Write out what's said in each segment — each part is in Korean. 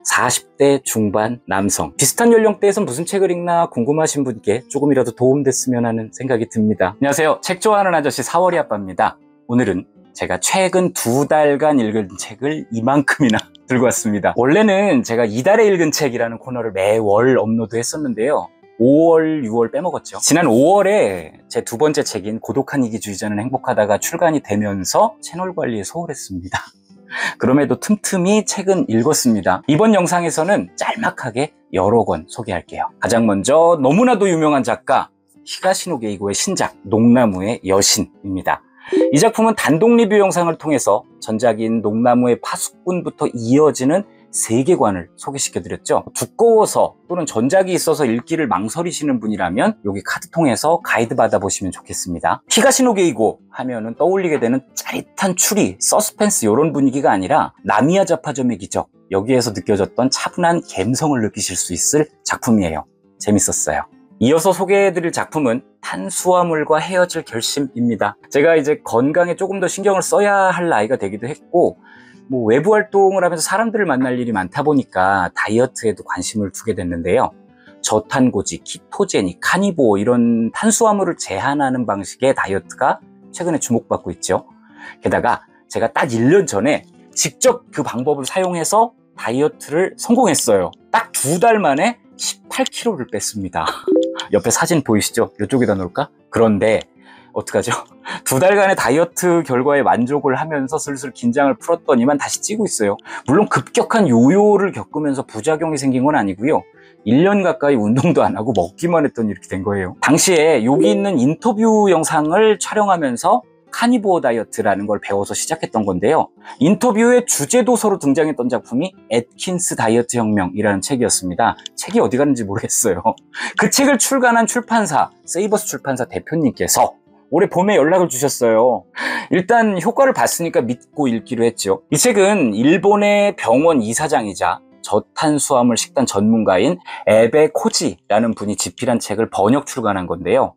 40대 중반 남성, 비슷한 연령대에서 무슨 책을 읽나 궁금하신 분께 조금이라도 도움됐으면 하는 생각이 듭니다. 안녕하세요, 책 좋아하는 아저씨 4월이 아빠입니다. 오늘은 제가 최근 2달간 읽은 책을 이만큼이나 들고 왔습니다. 원래는 제가 이달에 읽은 책이라는 코너를 매월 업로드 했었는데요, 5월, 6월 빼먹었죠. 지난 5월에 제 두 번째 책인 고독한 이기주의자는 행복하다가 출간이 되면서 채널 관리에 소홀했습니다. 그럼에도 틈틈이 책은 읽었습니다. 이번 영상에서는 짤막하게 여러 권 소개할게요. 가장 먼저 너무나도 유명한 작가 히가시노 게이고의 신작 농나무의 여신입니다. 이 작품은 단독 리뷰 영상을 통해서 전작인 농나무의 파수꾼부터 이어지는 세계관을 소개시켜드렸죠. 두꺼워서 또는 전작이 있어서 읽기를 망설이시는 분이라면 여기 카드통에서 가이드 받아보시면 좋겠습니다. 히가시노 게이고 하면은 떠올리게 되는 짜릿한 추리, 서스펜스 이런 분위기가 아니라 나미야 잡화점의 기적, 여기에서 느껴졌던 차분한 감성을 느끼실 수 있을 작품이에요. 재밌었어요. 이어서 소개해드릴 작품은 탄수화물과 헤어질 결심입니다. 제가 이제 건강에 조금 더 신경을 써야 할 나이가 되기도 했고, 외부 활동을 하면서 사람들을 만날 일이 많다 보니까 다이어트에도 관심을 두게 됐는데요. 저탄고지, 키토제닉, 카니보 이런 탄수화물을 제한하는 방식의 다이어트가 최근에 주목받고 있죠. 게다가 제가 딱 1년 전에 직접 그 방법을 사용해서 다이어트를 성공했어요. 딱 2달 만에 18kg를 뺐습니다. 옆에 사진 보이시죠? 이쪽에다 놓을까? 그런데 어떡하죠? 2달간의 다이어트 결과에 만족을 하면서 슬슬 긴장을 풀었더니만 다시 찌고 있어요. 물론 급격한 요요를 겪으면서 부작용이 생긴 건 아니고요. 1년 가까이 운동도 안 하고 먹기만 했더니 이렇게 된 거예요. 당시에 여기 있는 인터뷰 영상을 촬영하면서 카니보어 다이어트라는 걸 배워서 시작했던 건데요. 인터뷰의 주제 도서로 등장했던 작품이 애킨스 다이어트 혁명이라는 책이었습니다. 책이 어디 갔는지 모르겠어요. 그 책을 출간한 출판사, 세이버스 출판사 대표님께서 올해 봄에 연락을 주셨어요. 일단 효과를 봤으니까 믿고 읽기로 했죠. 이 책은 일본의 병원 이사장이자 저탄수화물 식단 전문가인 에베 코지라는 분이 집필한 책을 번역 출간한 건데요.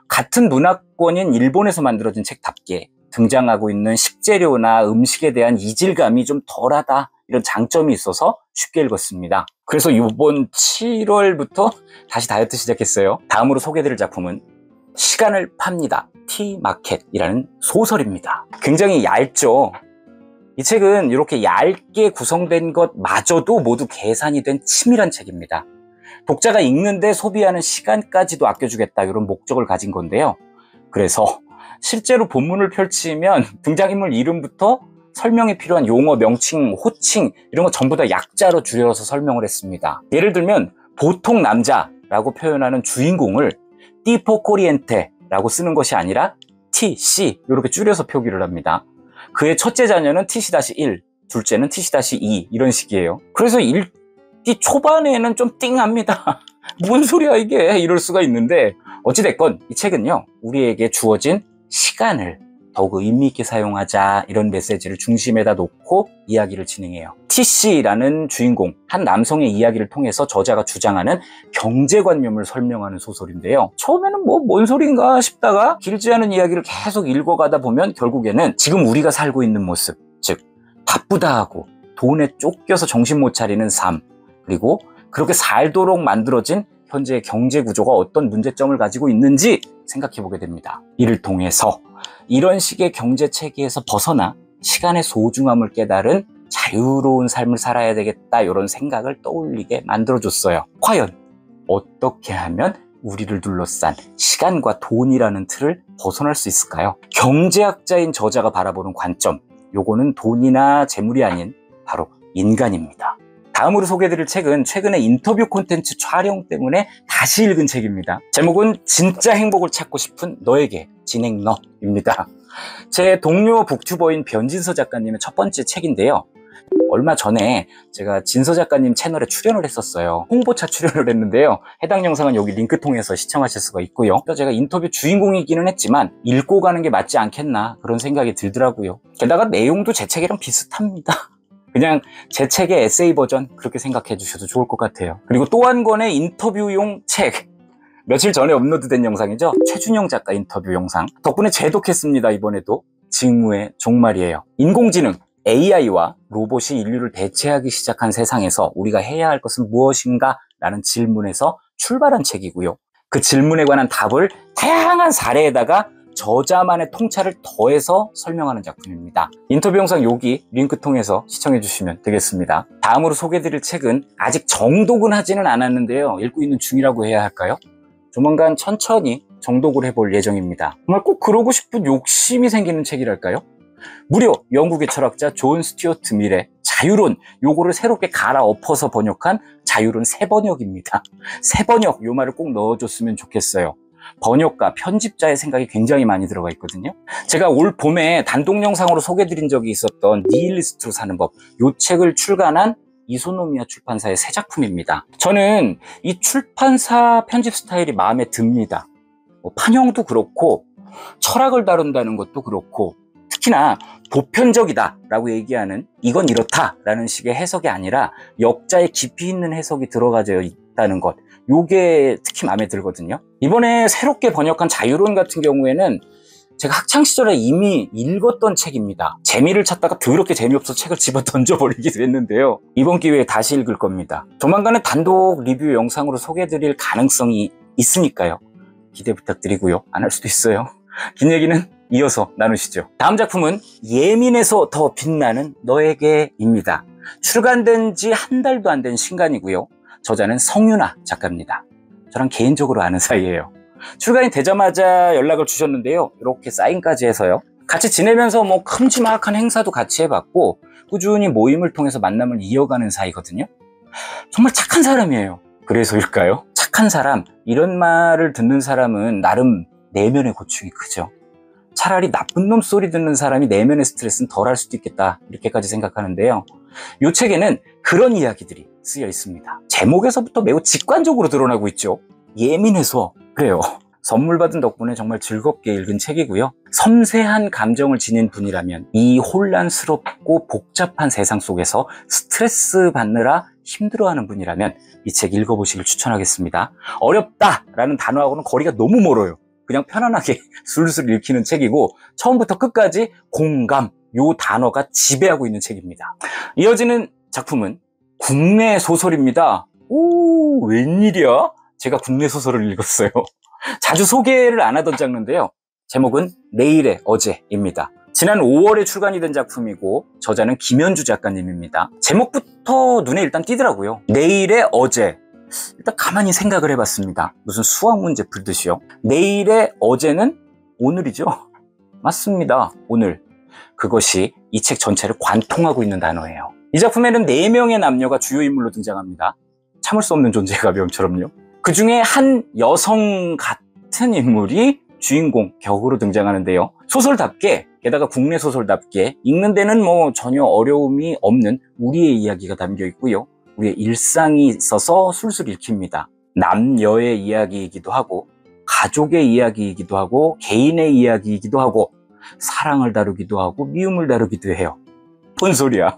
같은 문화권인 일본에서 만들어진 책답게 등장하고 있는 식재료나 음식에 대한 이질감이 좀 덜하다, 이런 장점이 있어서 쉽게 읽었습니다. 그래서 이번 7월부터 다시 다이어트 시작했어요. 다음으로 소개해드릴 작품은 시간을 팝니다. 티마켓이라는 소설입니다. 굉장히 얇죠. 이 책은 이렇게 얇게 구성된 것마저도 모두 계산이 된 치밀한 책입니다. 독자가 읽는데 소비하는 시간까지도 아껴주겠다, 이런 목적을 가진 건데요. 그래서 실제로 본문을 펼치면 등장인물 이름부터 설명에 필요한 용어, 명칭, 호칭 이런 거 전부 다 약자로 줄여서 설명을 했습니다. 예를 들면 보통 남자라고 표현하는 주인공을 띠포 코리엔테라고 쓰는 것이 아니라 TC 이렇게 줄여서 표기를 합니다. 그의 첫째 자녀는 TC-1, 둘째는 TC-2 이런 식이에요. 그래서 읽기 초반에는 좀 띵합니다. 뭔 소리야 이게, 이럴 수가 있는데, 어찌됐건 이 책은요, 우리에게 주어진 시간을 더욱 의미 있게 사용하자, 이런 메시지를 중심에다 놓고 이야기를 진행해요. TC라는 주인공, 한 남성의 이야기를 통해서 저자가 주장하는 경제관념을 설명하는 소설인데요. 처음에는 뭔 소린가 싶다가 길지 않은 이야기를 계속 읽어가다 보면 결국에는 지금 우리가 살고 있는 모습, 즉 바쁘다 하고 돈에 쫓겨서 정신 못 차리는 삶, 그리고 그렇게 살도록 만들어진 현재의 경제 구조가 어떤 문제점을 가지고 있는지 생각해 보게 됩니다. 이를 통해서 이런 식의 경제 체계에서 벗어나 시간의 소중함을 깨달은 자유로운 삶을 살아야 되겠다, 이런 생각을 떠올리게 만들어줬어요. 과연 어떻게 하면 우리를 둘러싼 시간과 돈이라는 틀을 벗어날 수 있을까요? 경제학자인 저자가 바라보는 관점, 요거는 돈이나 재물이 아닌 바로 인간입니다. 다음으로 소개해드릴 책은 최근에 인터뷰 콘텐츠 촬영 때문에 다시 읽은 책입니다. 제목은 진짜 행복을 찾고 싶은 너에게 진행 너입니다. 제 동료 북튜버인 변진서 작가님의 첫 번째 책인데요. 얼마 전에 제가 진서 작가님 채널에 출연을 했었어요. 홍보차 출연을 했는데요. 해당 영상은 여기 링크 통해서 시청하실 수가 있고요. 제가 인터뷰 주인공이기는 했지만 읽고 가는 게 맞지 않겠나, 그런 생각이 들더라고요. 게다가 내용도 제 책이랑 비슷합니다. 그냥 제 책의 에세이 버전, 그렇게 생각해 주셔도 좋을 것 같아요. 그리고 또 한 권의 인터뷰용 책, 며칠 전에 업로드된 영상이죠. 최준영 작가 인터뷰 영상 덕분에 재독했습니다. 이번에도 직무의 종말이에요. 인공지능, AI와 로봇이 인류를 대체하기 시작한 세상에서 우리가 해야 할 것은 무엇인가? 라는 질문에서 출발한 책이고요. 그 질문에 관한 답을 다양한 사례에다가 저자만의 통찰을 더해서 설명하는 작품입니다. 인터뷰 영상 여기 링크 통해서 시청해 주시면 되겠습니다. 다음으로 소개해드릴 책은 아직 정독은 하지는 않았는데요. 읽고 있는 중이라고 해야 할까요? 조만간 천천히 정독을 해볼 예정입니다. 정말 꼭 그러고 싶은 욕심이 생기는 책이랄까요? 무려 영국의 철학자 존 스튜어트 밀의 자유론, 요거를 새롭게 갈아엎어서 번역한 자유론 새번역입니다. 새번역, 요 말을 꼭 넣어줬으면 좋겠어요. 번역가, 편집자의 생각이 굉장히 많이 들어가 있거든요. 제가 올 봄에 단독 영상으로 소개해드린 적이 있었던 니힐리스트로 사는 법, 요 책을 출간한 이소노미야 출판사의 새 작품입니다. 저는 이 출판사 편집 스타일이 마음에 듭니다. 판형도 그렇고 철학을 다룬다는 것도 그렇고 특히나 보편적이다라고 얘기하는 이건 이렇다라는 식의 해석이 아니라 역자에 깊이 있는 해석이 들어가져 있다는 것, 요게 특히 마음에 들거든요. 이번에 새롭게 번역한 자유론 같은 경우에는 제가 학창시절에 이미 읽었던 책입니다. 재미를 찾다가 더럽게 재미없어서 책을 집어 던져버리기도 했는데요. 이번 기회에 다시 읽을 겁니다. 조만간은 단독 리뷰 영상으로 소개해드릴 가능성이 있으니까요. 기대 부탁드리고요. 안 할 수도 있어요. 긴 얘기는 이어서 나누시죠. 다음 작품은 예민해서 더 빛나는 너에게입니다. 출간된 지 한 달도 안 된 신간이고요. 저자는 성윤아 작가입니다. 저랑 개인적으로 아는 사이예요. 출간이 되자마자 연락을 주셨는데요. 이렇게 사인까지 해서요. 같이 지내면서 뭐 큼지막한 행사도 같이 해봤고 꾸준히 모임을 통해서 만남을 이어가는 사이거든요. 정말 착한 사람이에요. 그래서일까요? 착한 사람, 이런 말을 듣는 사람은 나름 내면의 고충이 크죠. 차라리 나쁜 놈 소리 듣는 사람이 내면의 스트레스는 덜 할 수도 있겠다, 이렇게까지 생각하는데요. 이 책에는 그런 이야기들이 쓰여 있습니다. 제목에서부터 매우 직관적으로 드러나고 있죠. 예민해서 그래요. 선물 받은 덕분에 정말 즐겁게 읽은 책이고요. 섬세한 감정을 지닌 분이라면 이 혼란스럽고 복잡한 세상 속에서 스트레스 받느라 힘들어하는 분이라면 이 책 읽어보시길 추천하겠습니다. 어렵다라는 단어하고는 거리가 너무 멀어요. 그냥 편안하게 술술 읽히는 책이고 처음부터 끝까지 공감, 요 단어가 지배하고 있는 책입니다. 이어지는 작품은 국내 소설입니다. 오, 웬일이야? 제가 국내 소설을 읽었어요. 자주 소개를 안 하던 장르인데요. 제목은 내일의 어제입니다. 지난 5월에 출간이 된 작품이고 저자는 김현주 작가님입니다. 제목부터 눈에 일단 띄더라고요. 내일의 어제. 일단 가만히 생각을 해봤습니다. 무슨 수학 문제 풀듯이요. 내일의 어제는 오늘이죠. 맞습니다. 오늘. 그것이 이 책 전체를 관통하고 있는 단어예요. 이 작품에는 4명의 남녀가 주요 인물로 등장합니다. 참을 수 없는 존재의 가벼움처럼요. 그 중에 한 여성 같은 인물이 주인공 격으로 등장하는데요. 소설답게, 게다가 국내 소설답게 읽는 데는 뭐 전혀 어려움이 없는 우리의 이야기가 담겨 있고요. 우리의 일상이 있어서 술술 읽힙니다. 남녀의 이야기이기도 하고 가족의 이야기이기도 하고 개인의 이야기이기도 하고 사랑을 다루기도 하고 미움을 다루기도 해요. 뭔 소리야.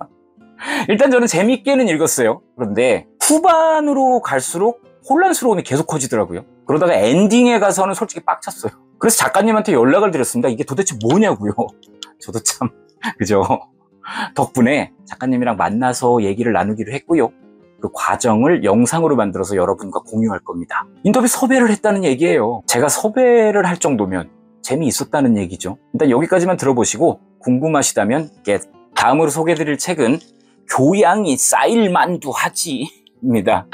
일단 저는 재밌게는 읽었어요. 그런데 후반으로 갈수록 혼란스러움이 계속 커지더라고요. 그러다가 엔딩에 가서는 솔직히 빡쳤어요. 그래서 작가님한테 연락을 드렸습니다. 이게 도대체 뭐냐고요. 저도 참 그죠. 덕분에 작가님이랑 만나서 얘기를 나누기로 했고요. 그 과정을 영상으로 만들어서 여러분과 공유할 겁니다. 인터뷰 섭외를 했다는 얘기예요. 제가 섭외를 할 정도면 재미있었다는 얘기죠. 일단 여기까지만 들어보시고 궁금하시다면 다음으로 소개해드릴 책은 교양이 쌓일만도 하지 입니다.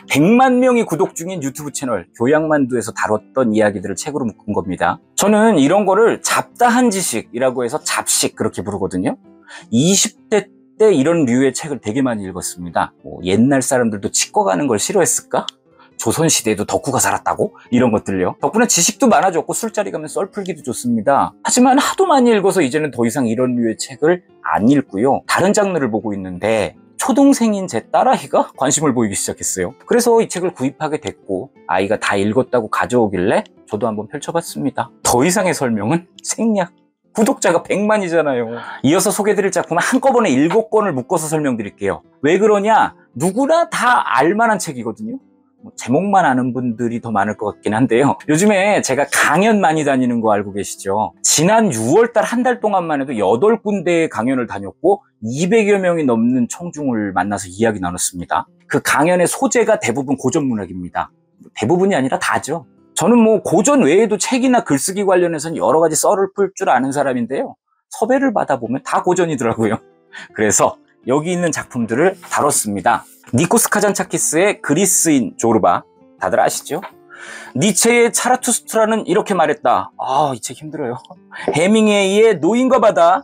100만 명이 구독 중인 유튜브 채널 교양만두에서 다뤘던 이야기들을 책으로 묶은 겁니다. 저는 이런 거를 잡다한 지식이라고 해서 잡식 그렇게 부르거든요. 20대 때 이런 류의 책을 되게 많이 읽었습니다. 옛날 사람들도 치과 가는 걸 싫어했을까? 조선시대에도 덕후가 살았다고? 이런 것들요. 덕분에 지식도 많아졌고 술자리 가면 썰 풀기도 좋습니다. 하지만 하도 많이 읽어서 이제는 더 이상 이런 류의 책을 안 읽고요. 다른 장르를 보고 있는데 초동생인 제 딸아이가 관심을 보이기 시작했어요. 그래서 이 책을 구입하게 됐고 아이가 다 읽었다고 가져오길래 저도 한번 펼쳐봤습니다. 더 이상의 설명은 생략. 구독자가 100만이잖아요. 이어서 소개해드릴 작품은 한꺼번에 7권을 묶어서 설명드릴게요. 왜 그러냐? 누구나 다 알만한 책이거든요. 제목만 아는 분들이 더 많을 것 같긴 한데요. 요즘에 제가 강연 많이 다니는 거 알고 계시죠? 지난 6월달 한 달 동안만 해도 8군데의 강연을 다녔고 200여 명이 넘는 청중을 만나서 이야기 나눴습니다. 그 강연의 소재가 대부분 고전문학입니다. 대부분이 아니라 다죠. 저는 뭐 고전 외에도 책이나 글쓰기 관련해서는 여러 가지 썰을 풀 줄 아는 사람인데요. 섭외를 받아보면 다 고전이더라고요. 그래서 여기 있는 작품들을 다뤘습니다. 니코스 카잔차키스의 그리스인 조르바, 다들 아시죠? 니체의 차라투스트라는 이렇게 말했다. 이 책 힘들어요. 해밍웨이의 노인과 바다,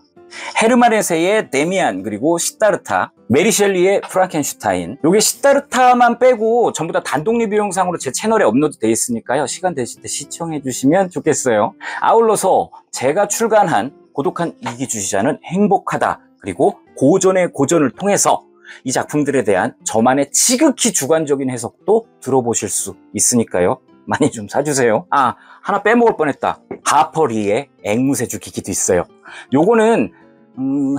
헤르만 헤세의 데미안, 그리고 시다르타, 메리 셸리의 프랑켄슈타인. 요게 시다르타만 빼고 전부 다 단독 리뷰 영상으로 제 채널에 업로드 돼 있으니까요. 시간 되실 때 시청해 주시면 좋겠어요. 아울러서 제가 출간한 고독한 이기주의자는 행복하다, 그리고 고전의 고전을 통해서 이 작품들에 대한 저만의 지극히 주관적인 해석도 들어보실 수 있으니까요. 많이 좀 사주세요. 하나 빼먹을 뻔했다. 하퍼리의 앵무새 주기기도 있어요. 요거는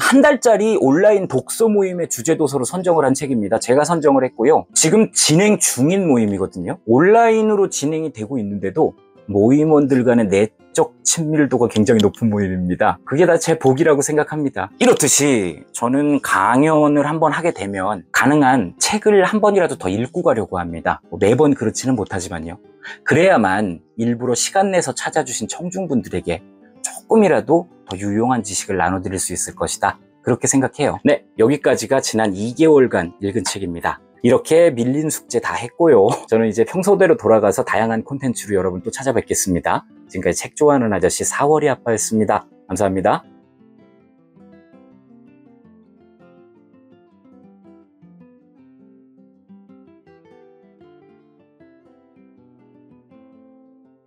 한 달짜리 온라인 독서 모임의 주제 도서로 선정을 한 책입니다. 제가 선정을 했고요. 지금 진행 중인 모임이거든요. 온라인으로 진행이 되고 있는데도 모임원들 간의 내적 친밀도가 굉장히 높은 모임입니다. 그게 다 제 복이라고 생각합니다. 이렇듯이 저는 강연을 한번 하게 되면 가능한 책을 한 번이라도 더 읽고 가려고 합니다. 매번 그렇지는 못하지만요. 그래야만 일부러 시간 내서 찾아주신 청중분들에게 조금이라도 더 유용한 지식을 나눠드릴 수 있을 것이다, 그렇게 생각해요. 네, 여기까지가 지난 2개월간 읽은 책입니다. 이렇게 밀린 숙제 다 했고요. 저는 이제 평소대로 돌아가서 다양한 콘텐츠로 여러분 또 찾아뵙겠습니다. 지금까지 책 좋아하는 아저씨 4월이 아빠였습니다. 감사합니다.